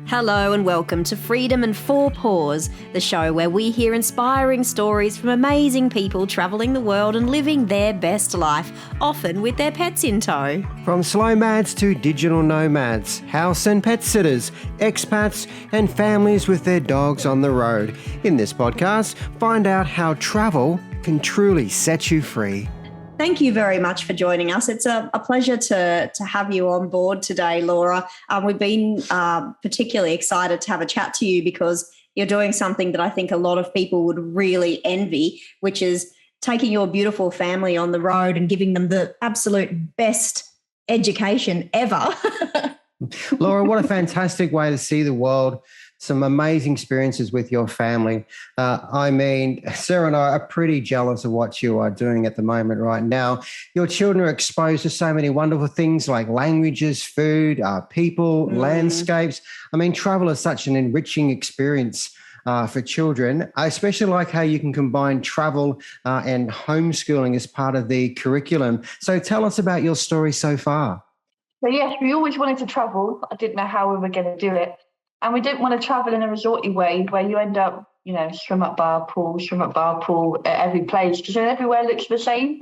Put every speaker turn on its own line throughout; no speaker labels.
Hello and welcome to Freedom and Four Paws, the show where we hear inspiring stories from amazing people travelling the world and living their best life, often with their pets in tow.
From slow mads to digital nomads, house and pet sitters, expats and families with their dogs on the road. In this podcast, find out how travel can truly set you free.
Thank you very much for joining us. It's a pleasure to have you on board today, Laura. We've been particularly excited to have a chat to you because you're doing something that I think a lot of people would really envy, which is taking your beautiful family on the road and giving them the absolute best education ever.
Laura, what a fantastic way to see the world. Some amazing experiences with your family. Sarah and I are pretty jealous of what you are doing at the moment right now. Your children are exposed to so many wonderful things like languages, food, people, landscapes. Travel is such an enriching experience for children. I especially like how you can combine travel and homeschooling as part of the curriculum. So tell us about your story so far.
So yes, we always wanted to travel. I didn't know how we were going to do it. And we didn't want to travel in a resorty way where you end up, swim up bar pool at every place because everywhere looks the same.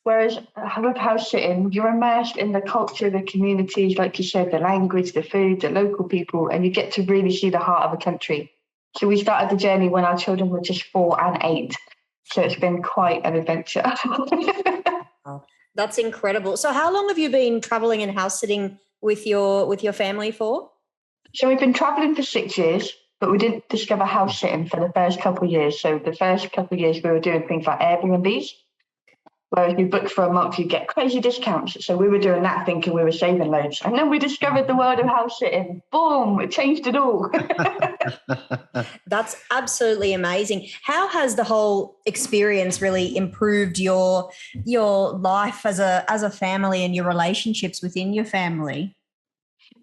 Whereas with house sitting, you're immersed in the culture, the communities, like you said, the language, the food, the local people, and you get to really see the heart of a country. So we started the journey when our children were just 4 and 8. So it's been quite an adventure.
Oh, that's incredible. So how long have you been traveling and house sitting with your family for?
So we've been travelling for 6 years, but we didn't discover house sitting for the first couple of years. So the first couple of years we were doing things like Airbnbs, whereas you book for a month, you get crazy discounts. So we were doing that thinking we were saving loads. And then we discovered the world of house sitting. Boom, it changed it all.
That's absolutely amazing. How has the whole experience really improved your life as a family and your relationships within your family?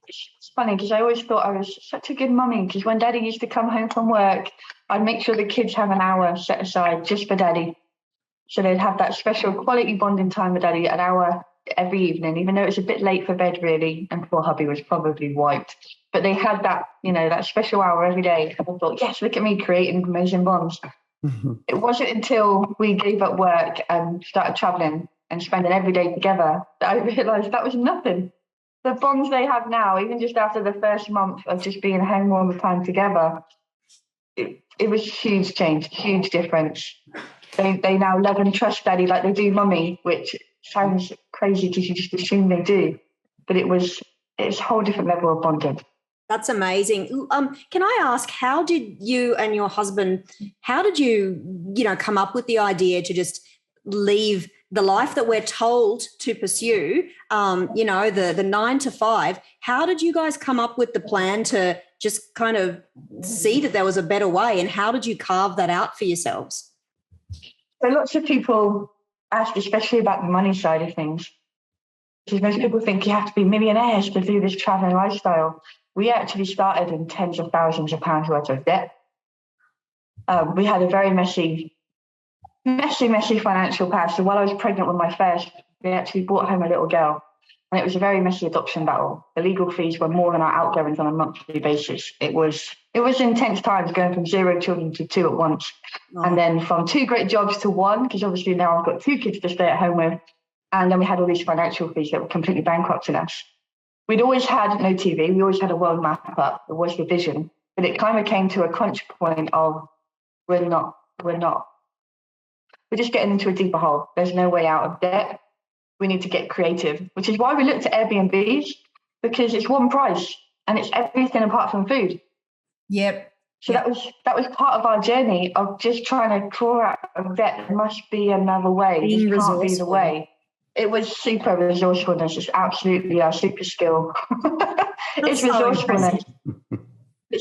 It's funny because I always thought I was such a good mummy because when Daddy used to come home from work, I'd make sure the kids have an hour set aside just for Daddy. So they'd have that special quality bonding time with Daddy, an hour every evening, even though it was a bit late for bed really, and poor hubby was probably wiped. But they had that, that special hour every day. And I thought, yes, look at me creating amazing bonds. It wasn't until we gave up work and started traveling and spending every day together that I realised that was nothing. The bonds they have now, even just after the first month of just being home all the time together, it was huge change, huge difference. They now love and trust Daddy like they do Mummy, which sounds crazy because you just assume they do. But it's a whole different level of bonding.
That's amazing. Can I ask, how did you and your husband, come up with the idea to just leave the life that we're told to pursue, the 9 to 5, how did you guys come up with the plan to just kind of see that there was a better way, and how did you carve that out for yourselves?
So lots of people ask, especially about the money side of things, because most people think you have to be millionaires to do this traveling lifestyle. We actually started in tens of thousands of pounds worth of debt. We had a very messy financial past. So while I was pregnant with my first, we actually brought home a little girl, and it was a very messy adoption battle. The legal fees were more than our outgoings on a monthly basis. It was intense times going from 0 children to 2 at once. Oh. And then from 2 great jobs to 1, because obviously now I've got 2 kids to stay at home with. And then we had all these financial fees that were completely bankrupting us. We'd always had no TV. We always had a world map up. It was the vision. But it kind of came to a crunch point of we're just getting into a deeper hole. There's no way out of debt. We need to get creative, which is why we looked at Airbnbs, because it's one price and it's everything apart from food.
Yep.
So that was part of our journey of just trying to crawl out of debt. There must be another way. This can't be the way. It was super resourcefulness. It's absolutely our super skill. It's resourcefulness.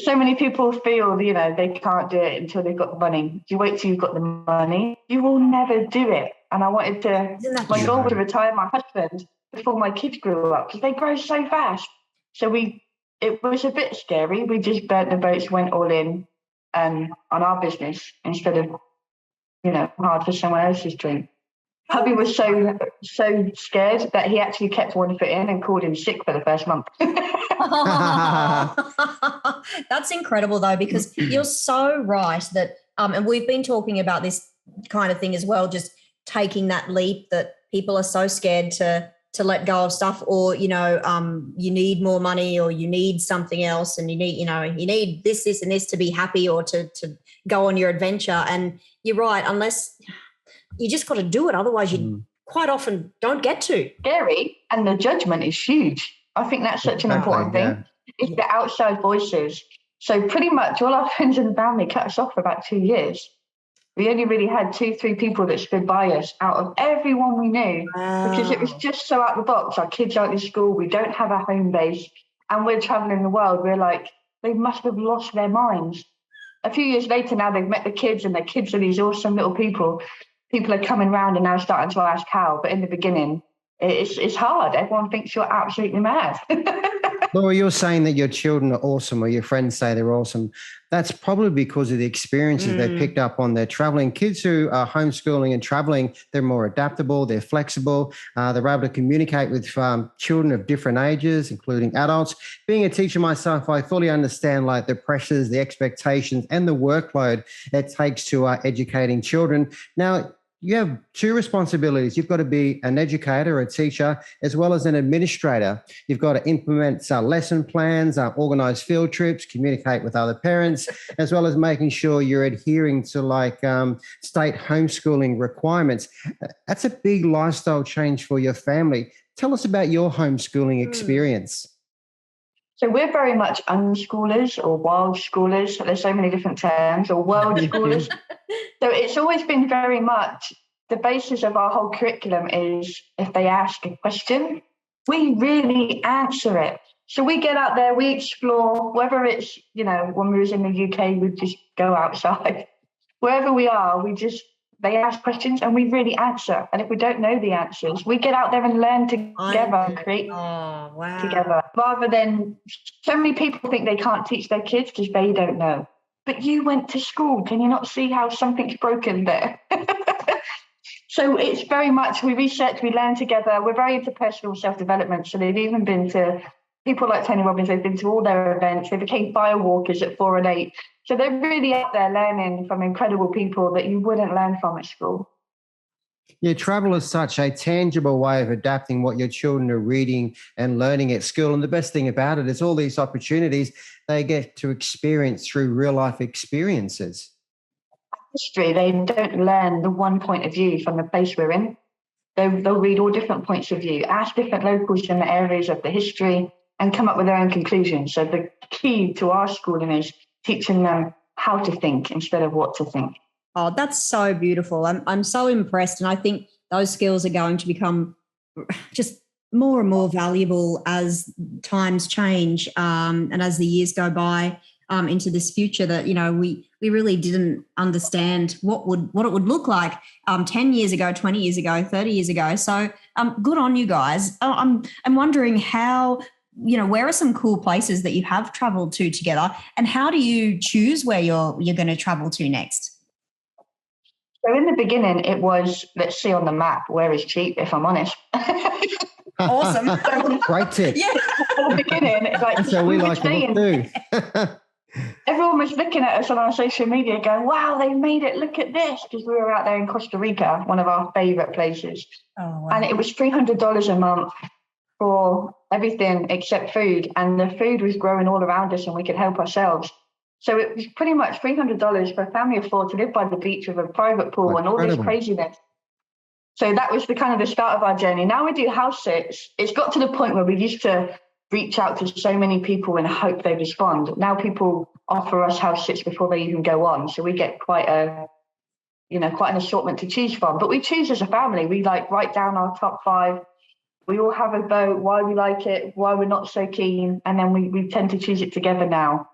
So many people feel, they can't do it until they've got the money. You wait till you've got the money, you will never do it. And I wanted to, my goal was to retire my husband before my kids grew up because they grow so fast. So it was a bit scary. We just burnt the boats, went all in on our business instead of, hard for someone else's dream. Hubby was so scared that he actually kept one foot in and called in sick for the first month.
That's incredible though, because you're so right that, and we've been talking about this kind of thing as well, just taking that leap that people are so scared to let go of stuff, or, you need more money, or you need something else, and you need this and this to be happy, or to go on your adventure. And you're right, unless you just got to do it. Otherwise you quite often don't get to.
Scary. And the judgment is huge. I think that's such an important thing. It's the outside voices. So pretty much all our friends and family cut us off for about 2 years. We only really had 2-3 people that stood by us out of everyone we knew, because it was just so out of the box. Our kids aren't in school. We don't have a home base, and we're traveling the world. We're like, they must have lost their minds. A few years later now, they've met the kids, and the kids are these awesome little people. People are coming around and now starting to ask how. But in the beginning, it's hard. Everyone thinks you're absolutely mad.
Laura, you're saying that your children are awesome, or your friends say they're awesome. That's probably because of the experiences they picked up on their traveling. Kids who are homeschooling and traveling, they're more adaptable, they're flexible, they're able to communicate with children of different ages, including adults. Being a teacher myself, I fully understand like the pressures, the expectations, and the workload it takes to educating children. Now, you have 2 responsibilities. You've got to be an educator, a teacher, as well as an administrator. You've got to implement lesson plans, organize field trips, communicate with other parents, as well as making sure you're adhering to state homeschooling requirements. That's a big lifestyle change for your family. Tell us about your homeschooling experience.
So we're very much unschoolers or wild schoolers. There's so many different terms, or world schoolers. So it's always been very much the basis of our whole curriculum is if they ask a question, we really answer it. So we get out there, we explore, whether it's, when we was in the UK, we'd just go outside. Wherever we are, they ask questions and we really answer. And if we don't know the answers, we get out there and learn together and create together. Rather than, so many people think they can't teach their kids because they don't know. But you went to school. Can you not see how something's broken there? So it's very much, we research, we learn together. We're very into personal self-development. So they've even been to, people like Tony Robbins, they've been to all their events. They became fire walkers at 4 and 8. So they're really out there learning from incredible people that you wouldn't learn from at school.
Yeah, travel is such a tangible way of adapting what your children are reading and learning at school. And the best thing about it is all these opportunities they get to experience through real life experiences.
History, they don't learn the one point of view from the place we're in. They'll read all different points of view, ask different locals in the areas of the history, and come up with their own conclusions. So the key to our schooling is teaching them how to think instead of what to think.
Oh, that's so beautiful. I'm so impressed. And I think those skills are going to become just more and more valuable as times change and as the years go by into this future that, we really didn't understand what it would look like 10 years ago, 20 years ago, 30 years ago. So good on you guys. I'm wondering how, where are some cool places that you have traveled to together, and how do you choose where you're going to travel to next?
So in the beginning, it was, let's see on the map, where is cheap, if I'm honest.
Awesome.
Great tip.
Yeah.
In the beginning, it's like,
so we like it too.
Everyone was looking at us on our social media going, wow, they made it, look at this, because we were out there in Costa Rica, one of our favorite places.
Oh, wow.
And it was $300 a month for everything except food. And the food was growing all around us and we could help ourselves. So it was pretty much $300 for a family of 4 to live by the beach with a private pool and all this craziness. So that was the start of our journey. Now we do house sits. It's got to the point where we used to reach out to so many people and hope they respond. Now people offer us house sits before they even go on. So we get quite an assortment to choose from. But we choose as a family. We write down our top 5. We all have a vote, why we like it, why we're not so keen. And then we tend to choose it together now.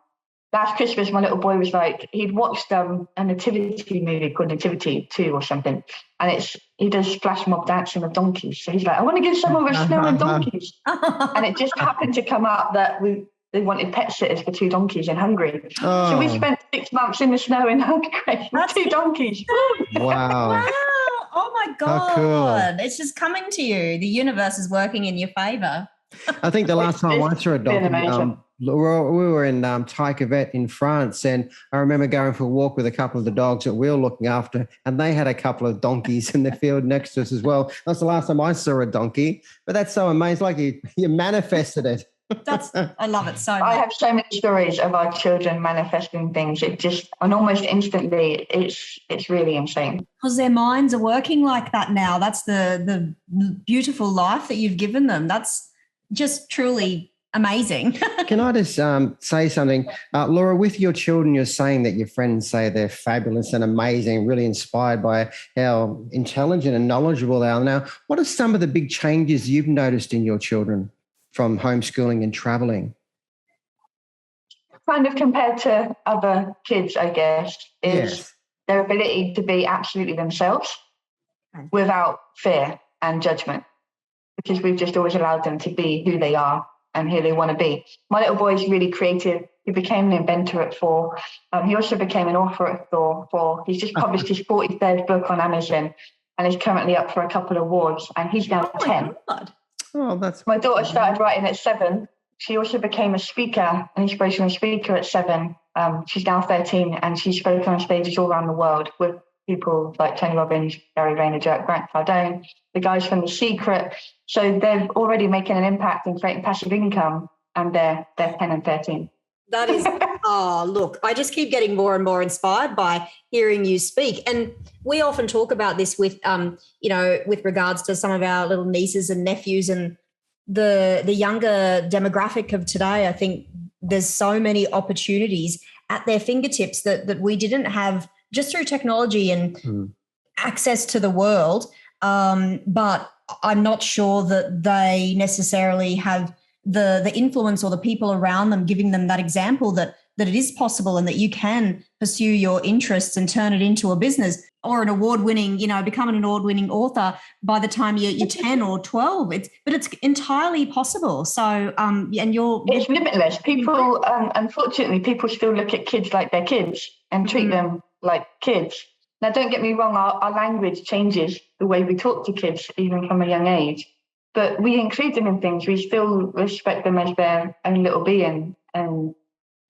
Last Christmas, my little boy was he'd watched a nativity movie called Nativity 2 or something. And he does flash mob dancing with donkeys. So he's like, I want to give someone with snow and donkeys. And it just happened to come up that they wanted pet sitters for 2 donkeys in Hungary. Oh. So we spent 6 months in the snow in Hungary with 2 donkeys.
Wow.
Oh my God. Cool. It's just coming to you. The universe is working in your favor.
I think the last time I saw a donkey, Laura, we were in Tycavet in France, and I remember going for a walk with a couple of the dogs that we were looking after, and they had a couple of donkeys in the field next to us as well. That's the last time I saw a donkey, but that's so amazing. Like you manifested it.
I love it so much.
I have so many stories of our children manifesting things. It just, and almost instantly, it's really insane.
Because their minds are working like that now. That's the beautiful life that you've given them. That's just truly amazing.
Can I just say something? Laura, with your children, you're saying that your friends say they're fabulous and amazing, really inspired by how intelligent and knowledgeable they are. Now, what are some of the big changes you've noticed in your children from homeschooling and traveling?
Kind of compared to other kids, I guess, is their ability to be absolutely themselves without fear and judgment, because we've just always allowed them to be who they are and who they want to be. My little boy is really creative. He became an inventor at 4. He also became an author at 4. He's just published his 43rd book on Amazon and is currently up for a couple of awards, and he's now 10.
God.
Oh, that's
my daughter started writing at 7. She also became a speaker, an inspirational speaker at 7. She's now 13, and she's spoken on stages all around the world with people like Tony Robbins, Gary Vaynerchuk, Grant Cardone, the guys from The Secret. So they're already making an impact and creating passive income, and they're 10 and 13.
That is, look, I just keep getting more and more inspired by hearing you speak. And we often talk about this with, with regards to some of our little nieces and nephews and the younger demographic of today. I think there's so many opportunities at their fingertips that we didn't have just through technology and access to the world. But I'm not sure that they necessarily have the influence or the people around them giving them that example that it is possible and that you can pursue your interests and turn it into a business or an award-winning, become an award-winning author by the time you're 10 or 12. It's entirely possible. So,
it's limitless. People, unfortunately, people still look at kids like they're kids and treat them like kids. Now, don't get me wrong, our language changes the way we talk to kids, even from a young age. But we include them in things. We still respect them as their own little being. And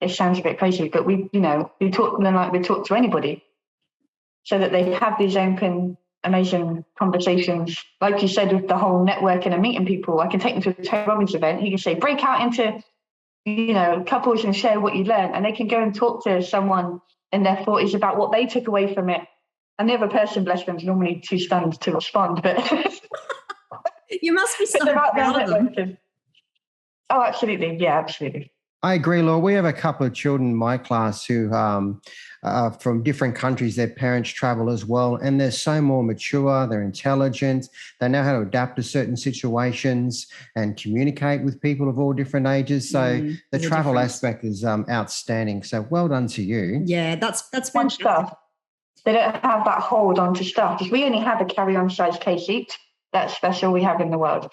it sounds a bit crazy, but we talk to them like we talk to anybody, so that they have these open, amazing conversations. Like you said, with the whole networking and meeting people, I can take them to a Tony Robbins event. He can say, break out into, couples and share what you learn. And they can go and talk to someone in their 40s about what they took away from it. And the other person, bless them, is normally too stunned to respond. But
you must be so proud of them.
Oh, absolutely. Yeah, absolutely.
I agree, Laura. We have a couple of children in my class who are from different countries. Their parents travel as well, and they're so more mature. They're intelligent. They know how to adapt to certain situations and communicate with people of all different ages. So the travel aspect is outstanding. So well done to you.
Yeah, that's
one stuff. They don't have that hold onto stuff, because we only have a carry-on size case each. That's all we have in the world.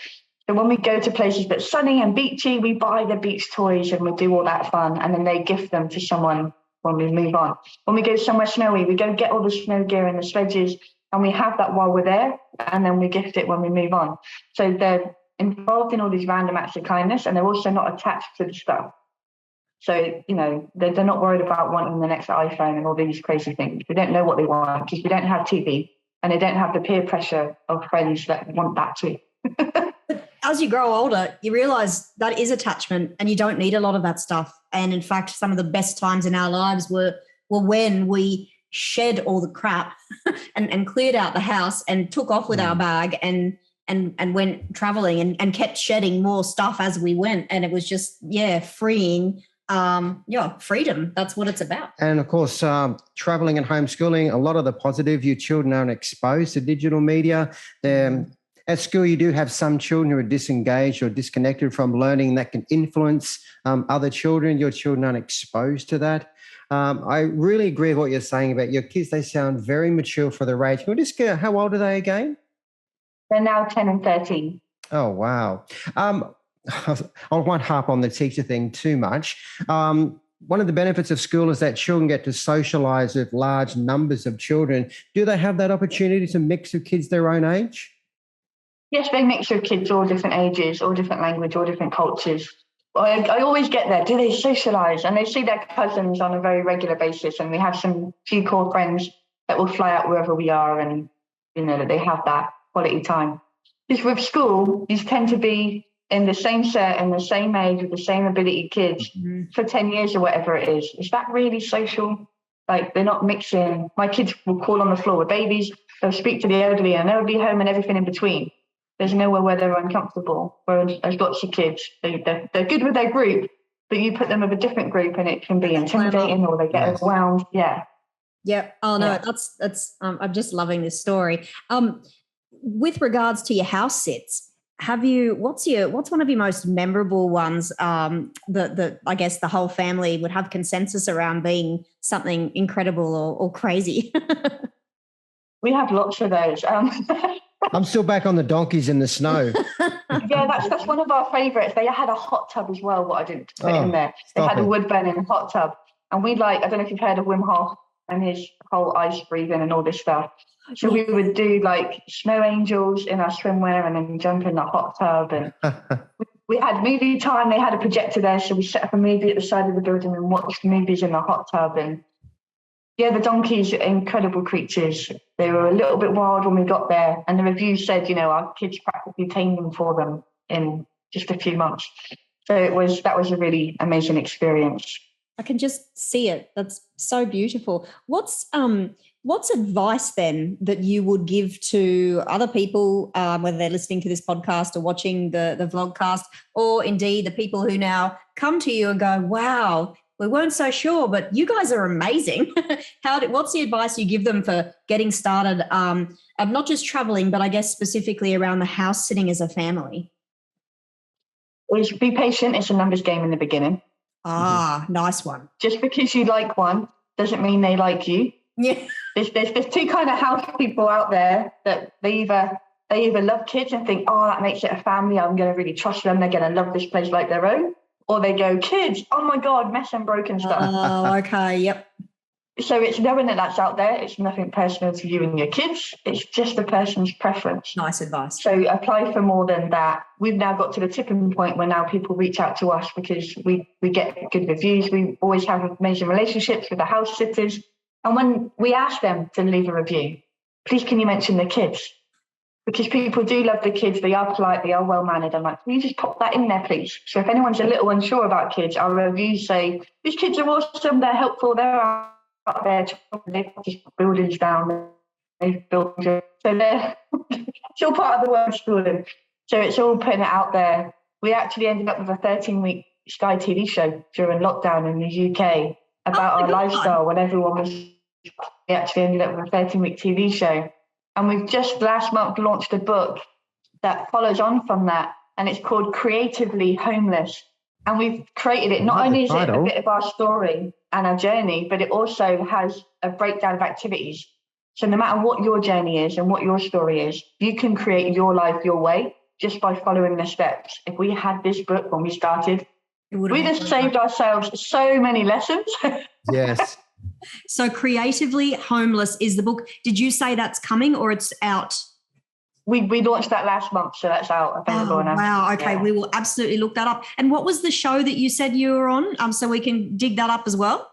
So when we go to places that's sunny and beachy, we buy the beach toys and we do all that fun, and then they gift them to someone when we move on. When we go somewhere snowy, we go get all the snow gear and the sledges, and we have that while we're there, and then we gift it when we move on. So they're involved in all these random acts of kindness, and they're also not attached to the stuff. So, they're not worried about wanting the next iPhone and all these crazy things. We don't know what they want because we don't have TV, and they don't have the peer pressure of friends that want that too.
But as you grow older, you realize that is attachment and you don't need a lot of that stuff. And in fact, some of the best times in our lives were when we shed all the crap and cleared out the house and took off with our bag and went traveling and kept shedding more stuff as we went. And it was just, freeing. Freedom. That's what it's about.
And of course, traveling and homeschooling, a lot of the positive, your children aren't exposed to digital media. At school, you do have some children who are disengaged or disconnected from learning that can influence other children. Your children aren't exposed to that. I really agree with what you're saying about your kids. They sound very mature for their age. Can we just get, how old are they again?
They're now 10 and 13.
Oh, wow. I won't harp on the teacher thing too much. One of the benefits of school is that children get to socialise with large numbers of children. Do they have that opportunity to mix with kids their own age?
Yes, they mix with kids all different ages, all different language, all different cultures, I always get there. Do they socialise? And they see their cousins on a very regular basis. And we have some few core friends that will fly out wherever we are, and that they have that quality time. Because with school, you tend to be in the same set and the same age with the same ability kids for 10 years or whatever it is. Is that really social? Like, they're not mixing. My kids will crawl on the floor with babies. They'll speak to the elderly in an elderly home and everything in between. There's nowhere where they're uncomfortable. Whereas there's lots of kids, they're good with their group, but you put them with a different group and it can be intimidating, or they get overwhelmed. Yeah.
Yep. Oh no, that's I'm just loving this story. With regards to your house sits, what's one of your most memorable ones that I guess the whole family would have consensus around being something incredible or crazy?
We have lots of those.
I'm still back on the donkeys in the snow.
Yeah, that's one of our favourites. They had a hot tub as well, what I didn't put in there. They had a wood burning hot tub. And I don't know if you've heard of Wim Hof and his whole ice breathing and all this stuff. So we would do like snow angels in our swimwear and then jump in the hot tub. And we had movie time. They had a projector there, so we set up a movie at the side of the building and watched movies in the hot tub. And yeah, the donkeys are incredible creatures. They were a little bit wild when we got there, and the review said, our kids practically tamed them for them in just a few months. So that was a really amazing experience.
I can just see it. That's so beautiful. What's advice then that you would give to other people, whether they're listening to this podcast or watching the vlogcast, or indeed the people who now come to you and go, wow, we weren't so sure, but you guys are amazing. What's the advice you give them for getting started, of not just traveling, but I guess specifically around the house sitting as a family?
Is be patient. It's a numbers game in the beginning.
Nice one.
Just because you like one doesn't mean they like you.
Yeah.
There's two kind of house people out there that they either love kids and think, oh, that makes it a family. I'm going to really trust them. They're going to love this place like their own. Or they go, kids, oh my God, mess and broken stuff.
Oh, okay, yep.
So it's knowing that that's out there. It's nothing personal to you and your kids. It's just the person's preference.
Nice advice.
So apply for more than that. We've now got to the tipping point where now people reach out to us because we get good reviews. We always have amazing relationships with the house sitters. And when we ask them to leave a review, please can you mention the kids? Because people do love the kids. They are polite. They are well-mannered. I'm like, can you just pop that in there, please? So if anyone's a little unsure about kids, our reviews say, these kids are awesome. They're helpful. They're out there. They've just buildings down. They've built. So they're still part of the world schooling. So it's all putting it out there. We actually ended up with a 13-week Sky TV show during lockdown in the UK about our lifestyle when everyone was... We actually ended up with a 13-week TV show. And we've just last month launched a book that follows on from that. And it's called Creatively Homeless. And we've created it, not only is it a bit of our story and our journey, but it also has a breakdown of activities. So no matter what your journey is and what your story is, you can create your life your way just by following the steps. If we had this book when we started, we'd have saved ourselves so many lessons.
Yes.
So Creatively Homeless is the book. Did you say that's coming or it's out?
We launched that last month, so that's out.
Oh, wow. Okay, yeah. We will absolutely look that up. And what was the show that you said you were on? So we can dig that up as well.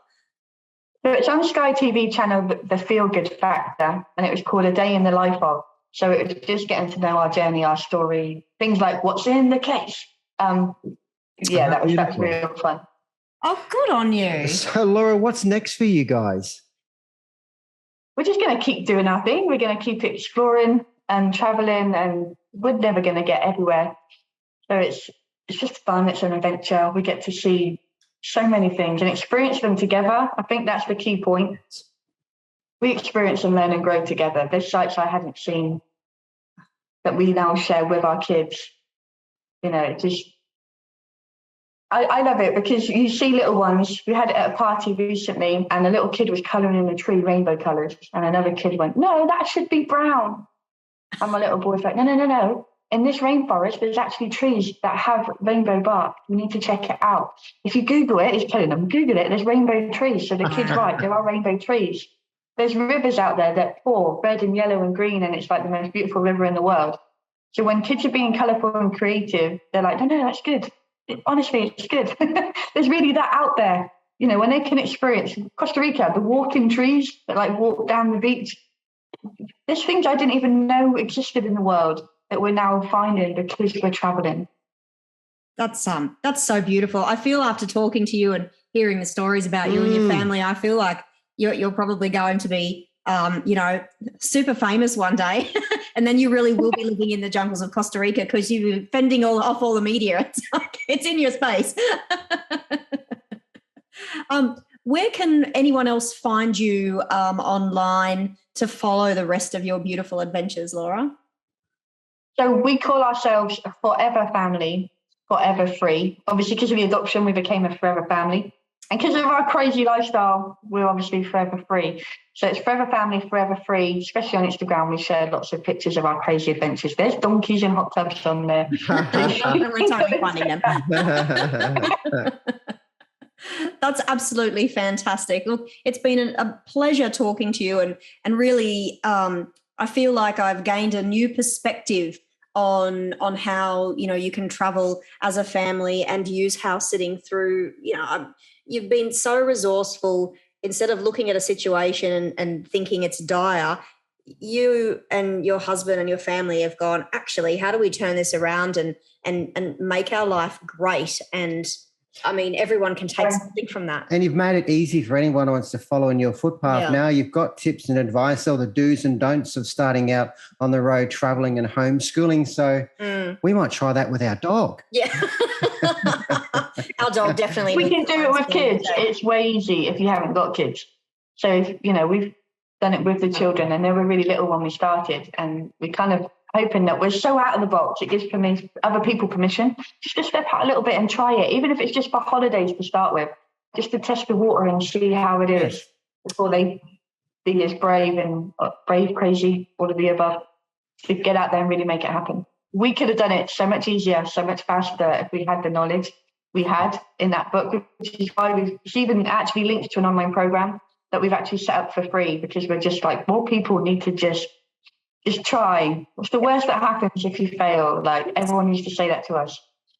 So it's on Sky TV channel, The Feel Good Factor, and it was called A Day in the Life of. So it was just getting to know our journey, our story, things like what's in the case. That's real fun.
Oh, good on you.
So, Laura, what's next for you guys?
We're just going to keep doing our thing. We're going to keep exploring and traveling, and we're never going to get everywhere. So it's just fun. It's an adventure. We get to see so many things and experience them together. I think that's the key point. We experience and learn and grow together. There's sites I hadn't seen that we now share with our kids. I love it because you see little ones. We had it at a party recently and a little kid was colouring in the tree rainbow colours and another kid went, no, that should be brown. And my little boy's like, no. In this rainforest, there's actually trees that have rainbow bark. You need to check it out. If you Google it, he's telling them, Google it, there's rainbow trees. So the kid's right, there are rainbow trees. There's rivers out there that pour red and yellow and green and it's like the most beautiful river in the world. So when kids are being colourful and creative, they're like, no, that's good. honestly, it's good. There's really that out there. You know, when they can experience Costa Rica, the walking trees that like walk down the beach. There's things I didn't even know existed in the world that we're now finding because we're traveling.
That's so beautiful. I feel after talking to you and hearing the stories about you and your family, I feel like you're probably going to be, super famous one day, and then you really will be living in the jungles of Costa Rica because you're fending off all the media. It's like, it's in your space. Where can anyone else find you online to follow the rest of your beautiful adventures, Laura?
So we call ourselves a forever family, forever free. Obviously, because of the adoption, we became a forever family. And because of our crazy lifestyle, we're obviously forever free. So it's forever family, forever free, especially on Instagram. We share lots of pictures of our crazy adventures. There's donkeys and hot tubs on there.
We're totally finding them. That's absolutely fantastic. Look, it's been a pleasure talking to you, and really I feel like I've gained a new perspective on how, you can travel as a family and use house sitting through, you've been so resourceful. Instead of looking at a situation and thinking it's dire, you and your husband and your family have gone, actually, how do we turn this around and make our life great? And I mean, everyone can take something from that.
And you've made it easy for anyone who wants to follow in your footpath. Now you've got tips and advice, all the do's and don'ts of starting out on the road, traveling and homeschooling. So we might try that with our dog.
Yeah. Our dog definitely.
We can do it with kids. It's way easy if you haven't got kids. So, we've done it with the children, and they were really little when we started, and we kind of hoping that we're so out of the box, it gives other people permission just to step out a little bit and try it, even if it's just for holidays to start with, just to test the water and see how it is before they be as brave, crazy, all of the above, to get out there and really make it happen. We could have done it so much easier, so much faster if we had the knowledge we had in that book, which is why it's even actually linked to an online program that we've actually set up for free, because we're just like, more people need to just try. What's the worst that happens if you fail? Like, everyone used to say that to us.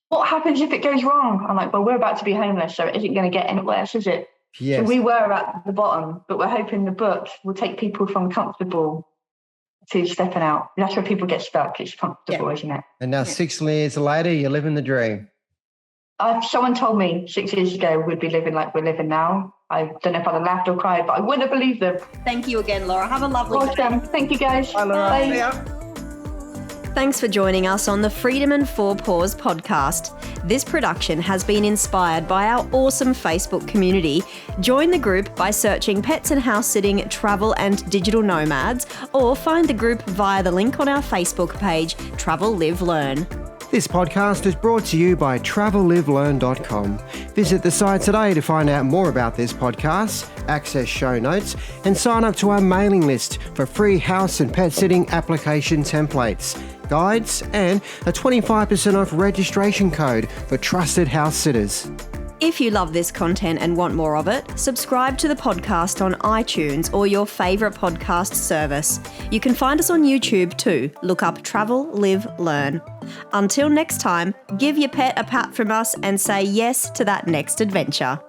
What happens if it goes wrong? I'm like, well, we're about to be homeless, so it isn't going to get any worse, is it? Yes. So we were at the bottom, but we're hoping the book will take people from comfortable to stepping out. That's where people get stuck. It's comfortable, isn't it?
And now 6 years later, you're living the dream.
Someone told me 6 years ago we'd be living like we're living now. I don't know if I'd have laughed or cried, but I wouldn't have believed them.
Thank you again, Laura. Have a lovely day.
Thank you, guys.
Bye, Laura.
Bye.
Thanks for joining us on the Freedom and Four Paws podcast. This production has been inspired by our awesome Facebook community. Join the group by searching Pets and House Sitting, Travel and Digital Nomads, or find the group via the link on our Facebook page, Travel, Live, Learn.
This podcast is brought to you by TravelLiveLearn.com. Visit the site today to find out more about this podcast, access show notes, and sign up to our mailing list for free house and pet sitting application templates, guides, and a 25% off registration code for trusted house sitters.
If you love this content and want more of it, subscribe to the podcast on iTunes or your favourite podcast service. You can find us on YouTube too. Look up Travel, Live, Learn. Until next time, give your pet a pat from us and say yes to that next adventure.